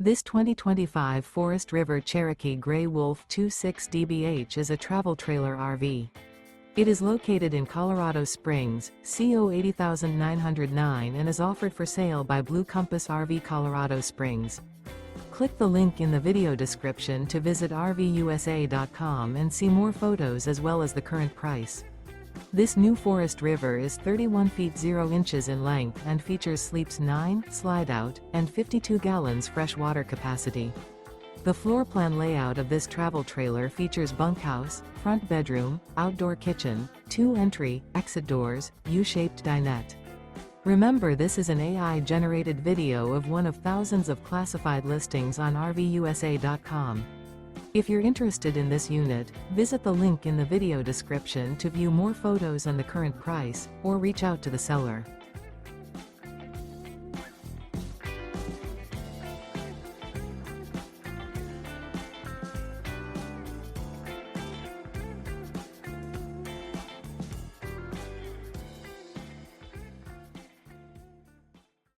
This 2025 Forest River Cherokee Grey Wolf 26 DBH is a travel trailer RV. It is located in Colorado Springs, CO 80909 and is offered for sale by Blue Compass RV Colorado Springs. Click the link in the video description to visit RVUSA.com and see more photos as well as the current price. This new Forest River is 31 feet 0 inches in length and features sleeps 9, slide-out, and 52 gallons fresh water capacity. The floor plan layout of this travel trailer features bunkhouse, front bedroom, outdoor kitchen, 2 entry, exit doors, U-shaped dinette. Remember, this is an AI-generated video of one of thousands of classified listings on RVUSA.com. If you're interested in this unit, visit the link in the video description to view more photos and the current price, or reach out to the seller.